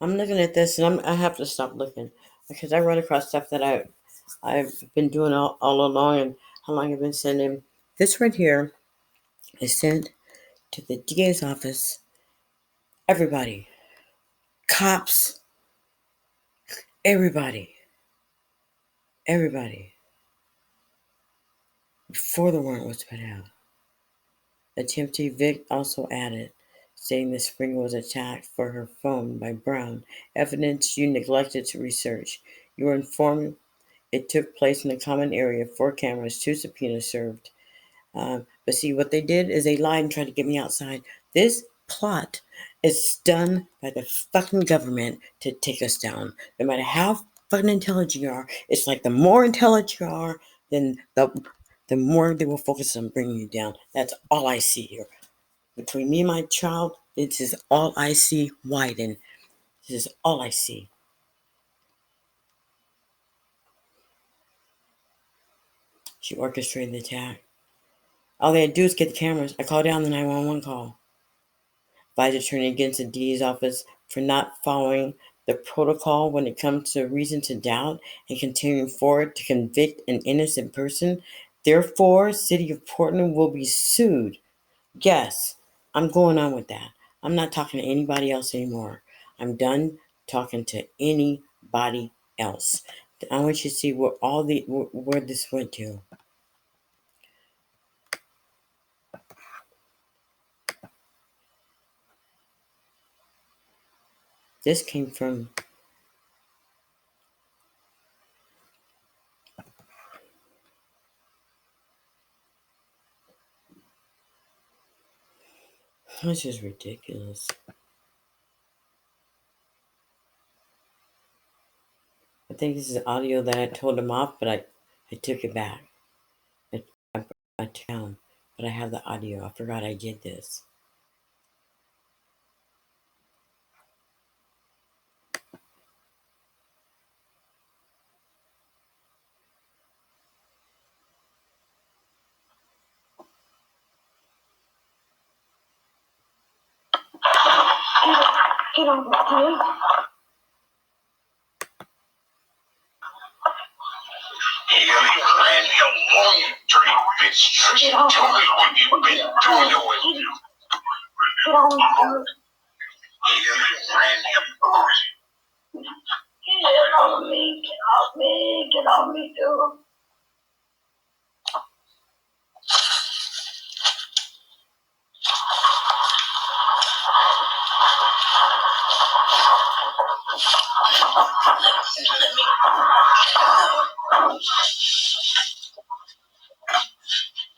I'm looking at this and I have to stop looking because I run across stuff that I've been doing all along and how long I've been sending. This right here is sent to the DA's office. Everybody, cops, everybody, everybody, before the warrant was put out. The TMT Vic also added, saying the spring was attacked for her phone by Brown, evidence you neglected to research. You were informed it took place in a common area, 4 cameras, 2 subpoenas served. But see, what they did is they lied and tried to get me outside. This plot is done by the fucking government to take us down. No matter how fucking intelligent you are, it's like the more intelligent you are, then the more they will focus on bringing you down. That's all I see here. Between me and my child, this is all I see. Wyden. This is all I see. She orchestrated the attack. All they had to do is get the cameras. I called down the 911 call. Advisor turning against the DA's office for not following the protocol when it comes to reason to doubt and continuing forward to convict an innocent person. Therefore, City of Portland will be sued. Yes, I'm going on with that. I'm not talking to anybody else anymore. I'm done talking to anybody else. I want you to see where this went to. This came from this is ridiculous. I think this is audio that I told him off, but I took it back. I took it down, but I have the audio. I forgot I did this. Get on the plane. You ran your long dream, bitch. Tell me what you've been doing to it. Get on the plane. You ran your Get on me, get off me, get off me too.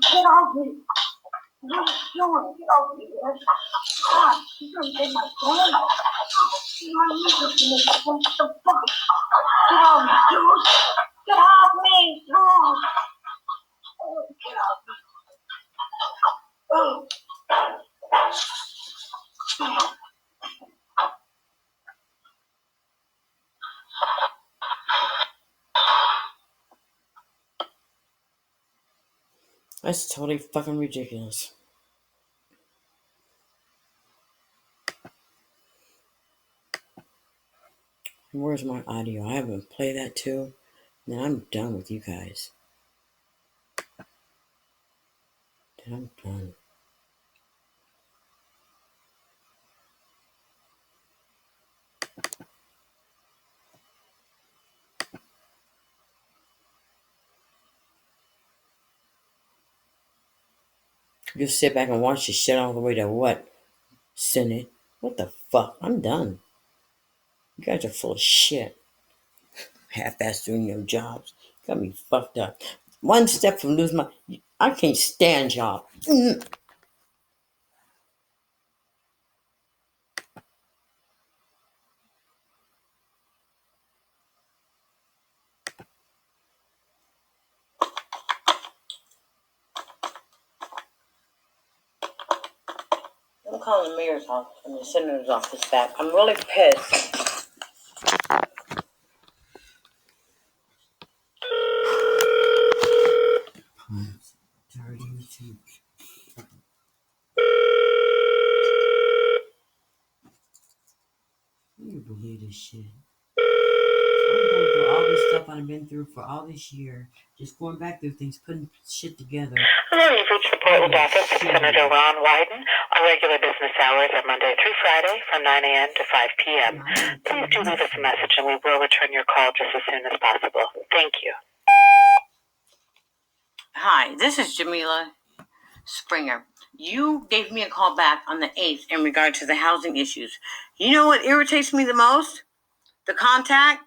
Get off me. What are you doing? Get off me, man. God, you're gonna take my phone off. What the fuck? Get off me, dude. Get off me, dude. Get off me. Oh. That's totally fucking ridiculous. Where's my audio? I haven't played that too. Then I'm done with you guys. Then I'm done. You sit back and watch this shit all the way to what? Senate? What the fuck? I'm done. You guys are full of shit. Half-ass doing your jobs. Got me fucked up. One step from losing my... I can't stand y'all. I'm calling the mayor's office and the senator's office back. I'm really pissed. You believe this shit. I'm going through all this stuff I've been through for all this year. Just going back through things, putting shit together. Hello, you've reached the Portland office of Senator Ron Wyden. Our regular business hours are Monday through Friday from 9 a.m. to 5 p.m. Please do leave us a message and we will return your call just as soon as possible. Thank you. Hi, this is Jamila Springer. You gave me a call back on the 8th in regard to the housing issues. You know what irritates me the most? The contact.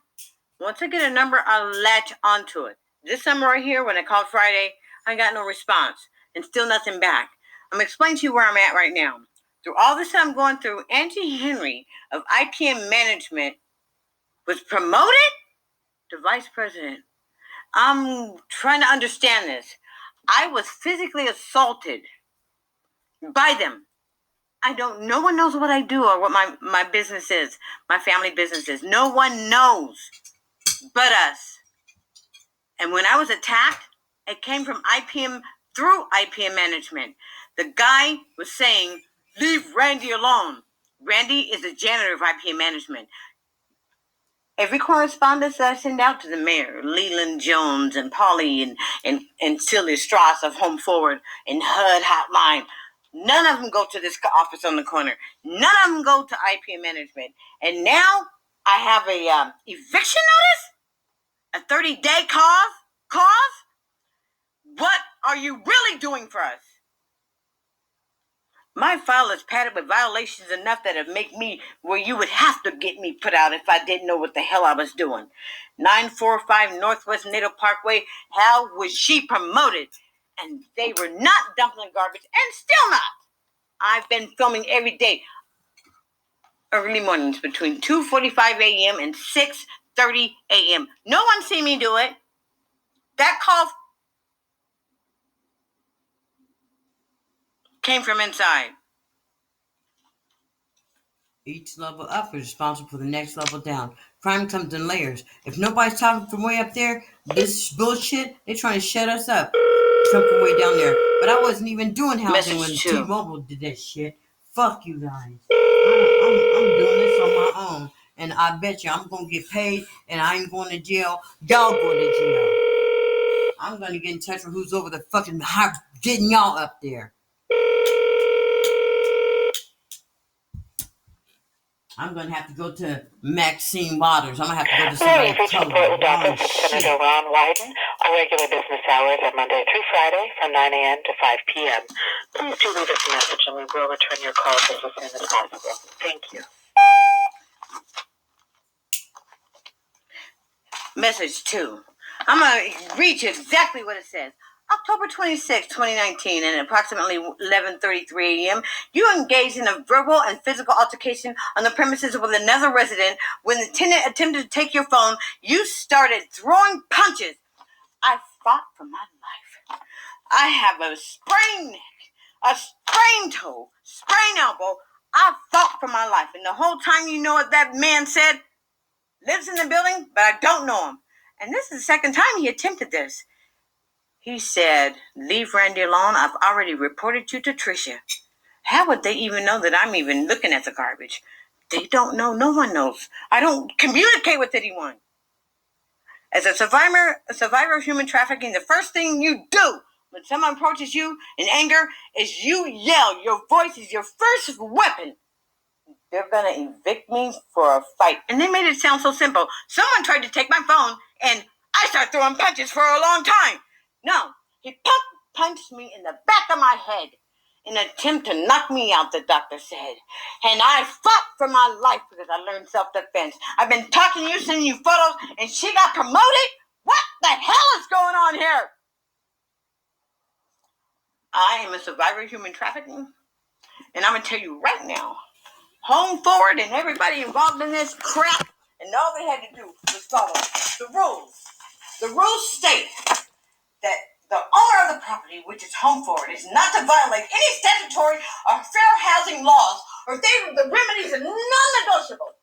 Once I get a number, I'll latch onto it. This summer right here, when I called Friday, I got no response and still nothing back. I'm explaining to you where I'm at right now. Through all this I'm going through, Angie Henry of IPM Management was promoted to vice president. I'm trying to understand this. I was physically assaulted by them. No one knows what I do or what my business is, my family business is. No one knows but us. And when I was attacked, it came from IPM through IPM Management. The guy was saying, leave Randy alone. Randy is the janitor of IPM Management. Every correspondence that I send out to the mayor, Leland Jones and Polly and Celia Strauss of Home Forward and HUD Hotline, none of them go to this office on the corner. None of them go to IPM Management. And now I have a eviction notice? A 30-day cause? What are you really doing for us? My file is padded with violations enough that it make me where you would have to get me put out if I didn't know what the hell I was doing. 945 Northwest Nato Parkway, how was she promoted? And they were not dumping garbage, and still not. I've been filming every day, early mornings between 2:45 a.m. and 6:30 a.m. No one see me do it. That call came from inside. Each level up is responsible for the next level down. Crime comes in layers. If nobody's talking from way up there, this bullshit, they're trying to shut us up. Come from way down there. But I wasn't even doing housing when T-Mobile did that shit. Fuck you guys. I'm doing this on my own. And I bet you I'm going to get paid and I ain't going to jail. Y'all go to jail. I'm going to get in touch with who's over the fucking getting y'all up there. I'm going to have to go to Maxine Waters. I'm going to have to go to somebody of color. Senator Ron Wyden. Our regular business hours are Monday through Friday from 9 a.m. to 5 p.m. Please do leave us a message and we will return your call just as soon as possible. Thank you. Message 2. I'm going to read you exactly what it says. October 26, 2019, and at approximately 11:33 a.m., you engaged in a verbal and physical altercation on the premises with another resident. When the tenant attempted to take your phone, you started throwing punches. I fought for my life. I have a sprained neck, a sprained toe, sprained elbow. I fought for my life. And the whole time, you know what that man said? Lives in the building, but I don't know him. And this is the second time he attempted this. He said, leave Randy alone. I've already reported you to Tricia. How would they even know that I'm even looking at the garbage? They don't know. No one knows. I don't communicate with anyone. As a survivor of human trafficking, the first thing you do when someone approaches you in anger is you yell. Your voice is your first weapon. They're going to evict me for a fight. And they made it sound so simple. Someone tried to take my phone, and I started throwing punches for a long time. No, he punched me in the back of my head in an attempt to knock me out, the doctor said. And I fought for my life because I learned self-defense. I've been talking to you, sending you photos, and she got promoted? What the hell is going on here? I am a survivor of human trafficking, and I'm going to tell you right now, Home Forward and everybody involved in this crap, and all they had to do was follow the rules. The rules state that the owner of the property, which is Home Forward, is not to violate any statutory or fair housing laws, or the remedies are non-negotiable.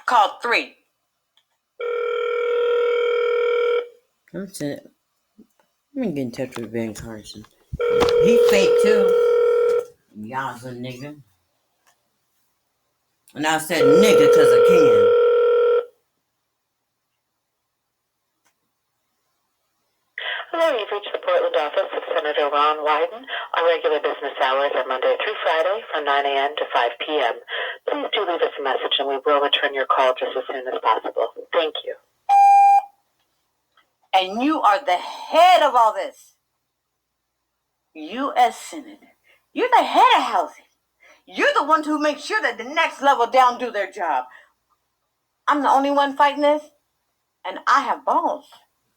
Call 3. I'm gonna get in touch with Ben Carson. He fake too. Y'all's a nigga. And I said nigga because I can. Hello, you've reached the Portland office of Senator Ron Wyden. Our regular business hours are Monday through Friday from 9 a.m. to 5 p.m. Please do leave us a message and we will return your call just as soon as possible. Thank you. And you are the head of all this. U.S. Senator. You're the head of housing. You're the one who makes sure that the next level down do their job. I'm the only one fighting this, and I have balls.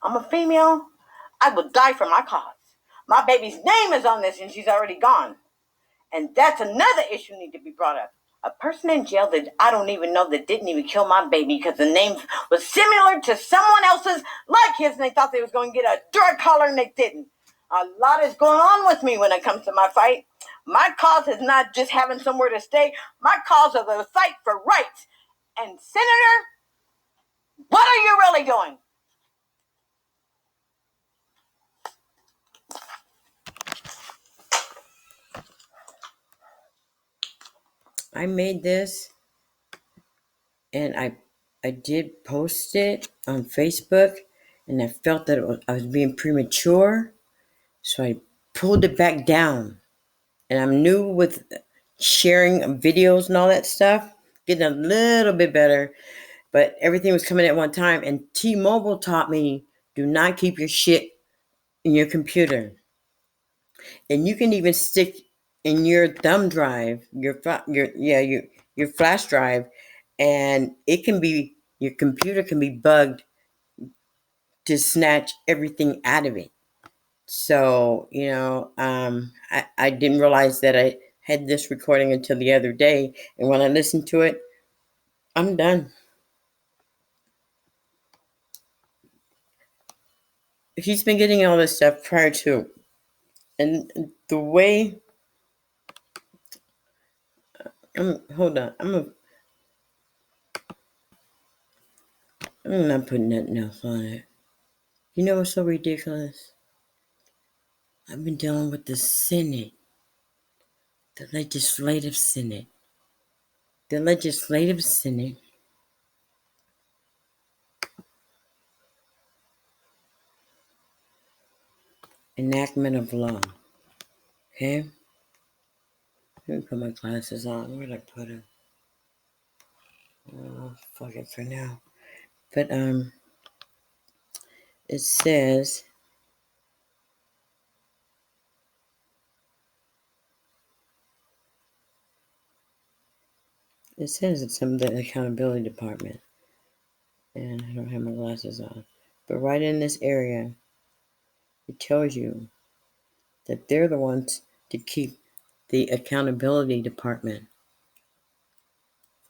I'm a female. I will die for my cause. My baby's name is on this, and she's already gone. And that's another issue need to be brought up. A person in jail that I don't even know that didn't even kill my baby because the name was similar to someone else's like his, and they thought they was going to get a drug collar, and they didn't. A lot is going on with me when it comes to my fight. My cause is not just having somewhere to stay. My cause is the fight for rights. And Senator, what are you really doing? I made this and I did post it on Facebook, and I felt that I was being premature, so I pulled it back down. And I'm new with sharing videos and all that stuff, getting a little bit better, but everything was coming at one time. And T-Mobile taught me, do not keep your shit in your computer. And you can even stick in your thumb drive, your flash drive, and it can be, your computer can be bugged to snatch everything out of it. So, I didn't realize that I had this recording until the other day. And when I listened to it, I'm done. He's been getting all this stuff prior to. And the way, hold on, I'm not putting nothing else on it. You know what's so ridiculous? I've been dealing with the Senate, the Legislative Senate. The Legislative Senate enactment of law. Okay? Let me put my glasses on. Where'd I put them? Oh, fuck it for now. But it says it's some of the accountability department. And I don't have my glasses on. But right in this area, it tells you that they're the ones to keep the accountability department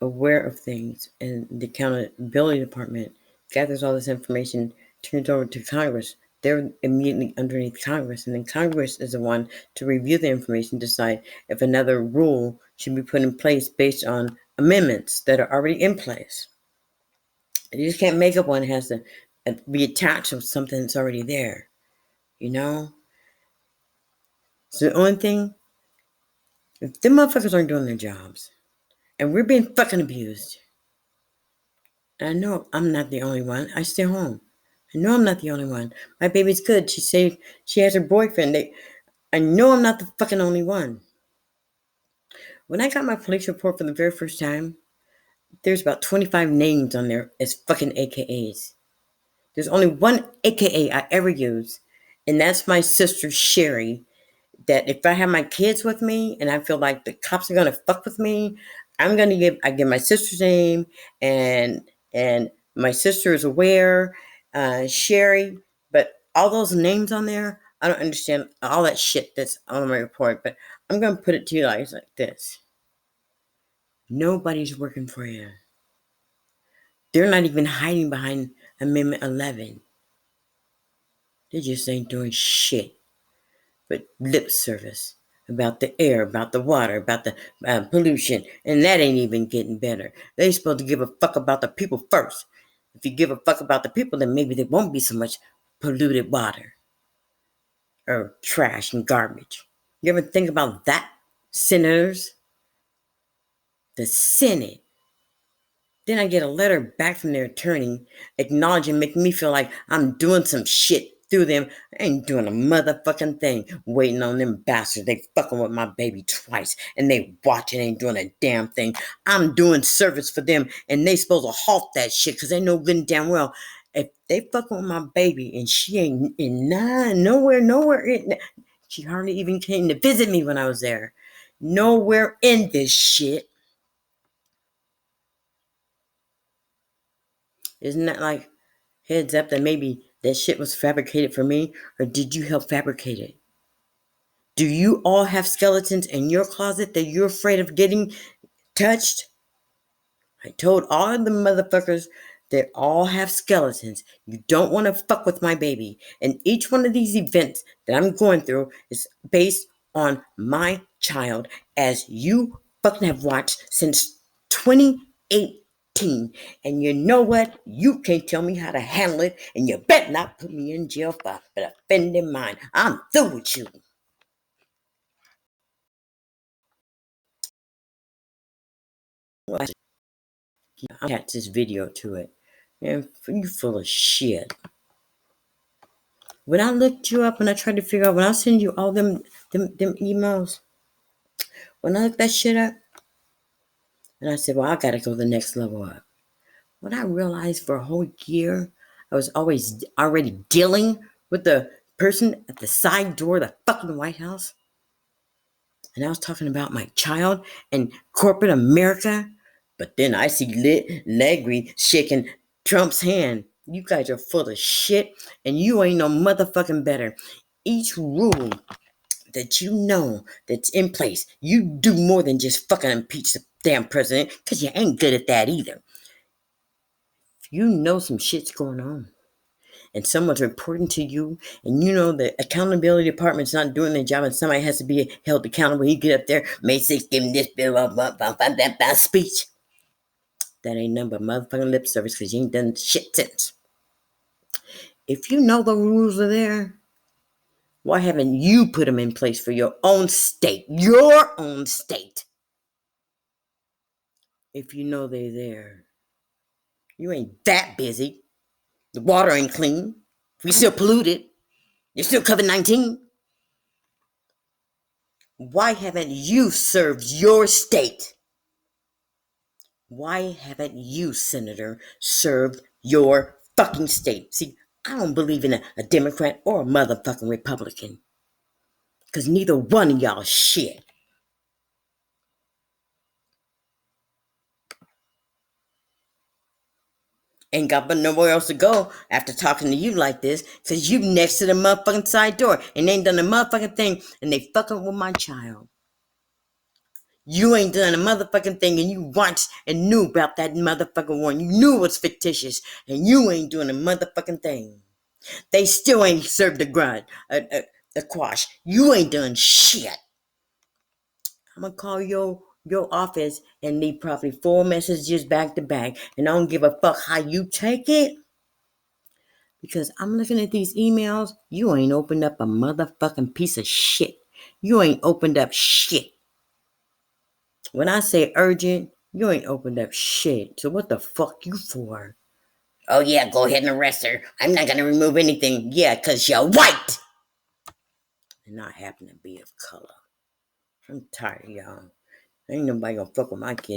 aware of things. And the accountability department gathers all this information, turns it over to Congress. They're immediately underneath Congress. And then Congress is the one to review the information, decide if another rule should be put in place based on amendments that are already in place. You just can't make up one. It has to be attached to something that's already there, you know? So the only thing, if them motherfuckers aren't doing their jobs, and we're being fucking abused, and I know I'm not the only one. I stay home. I know I'm not the only one. My baby's good. She's safe. She has her boyfriend. I know I'm not the fucking only one. When I got my police report for the very first time, there's about 25 names on there as fucking AKAs. There's only one AKA I ever use, and that's my sister Sherry. That if I have my kids with me and I feel like the cops are gonna fuck with me, I give my sister's name, and my sister is aware, Sherry. But all those names on there, I don't understand all that shit that's on my report. But I'm gonna put it to you guys like this: nobody's working for you. They're not even hiding behind Amendment 11. They just ain't doing shit but lip service about the air, about the water, about the pollution, and that ain't even getting better. They supposed to give a fuck about the people first. If you give a fuck about the people, then maybe there won't be so much polluted water or trash and garbage. You ever think about that, senators? The Senate. Then I get a letter back from their attorney acknowledging, making me feel like I'm doing some shit through them. I ain't doing a motherfucking thing. Waiting on them bastards. They fucking with my baby twice. And they watching, ain't doing a damn thing. I'm doing service for them. And they supposed to halt that shit because they know good and damn well. If they fucking with my baby and she ain't in nowhere. She hardly even came to visit me when I was there. Nowhere in this shit. Isn't that like heads up that maybe that shit was fabricated for me? Or did you help fabricate it? Do you all have skeletons in your closet that you're afraid of getting touched? I told all of the motherfuckers they all have skeletons. You don't want to fuck with my baby. And each one of these events that I'm going through is based on my child, as you fucking have watched since 2018. And you know what? You can't tell me how to handle it, and you better not put me in jail for offending mine. I'm through with you. I'll attach this video to it. Man, you full of shit. When I looked you up and I tried to figure out, when I send you all them emails, when I looked that shit up, and I said, well, I gotta go the next level up. When I realized for a whole year, I was always already dealing with the person at the side door of the fucking White House. And I was talking about my child and corporate America. But then I see Legri shaking Trump's hand. You guys are full of shit, and you ain't no motherfucking better. Each rule that you know that's in place, you do more than just fucking impeach the damn president, because you ain't good at that either. You know some shit's going on, and someone's reporting to you, and you know the accountability department's not doing their job, and somebody has to be held accountable. You get up there, May 6th, giving this bill that speech. That ain't nothing but motherfucking lip service, because you ain't done shit since. If you know the rules are there, why haven't you put them in place for your own state? Your own state. If you know they're there. You ain't that busy. The water ain't clean. We still polluted. You're still COVID-19. Why haven't you served your state? Why haven't you, Senator, served your fucking state? See, I don't believe in a Democrat or a motherfucking Republican. Because neither one of y'all shit. Ain't got but nowhere else to go after talking to you like this, because you next to the motherfucking side door and ain't done a motherfucking thing, and they fucking with my child. You ain't done a motherfucking thing, and you watched and knew about that motherfucking one. You knew it was fictitious, and you ain't doing a motherfucking thing. They still ain't served a quash. You ain't done shit. I'm gonna call your office and leave probably 4 messages back to back, and I don't give a fuck how you take it. Because I'm looking at these emails, you ain't opened up a motherfucking piece of shit. You ain't opened up shit. When I say urgent, you ain't opened up shit. So what the fuck you for? Oh yeah, go ahead and arrest her. I'm not gonna remove anything. Yeah, because you're white. And I happen to be of color. I'm tired, y'all. Ain't nobody gonna fuck with my kid.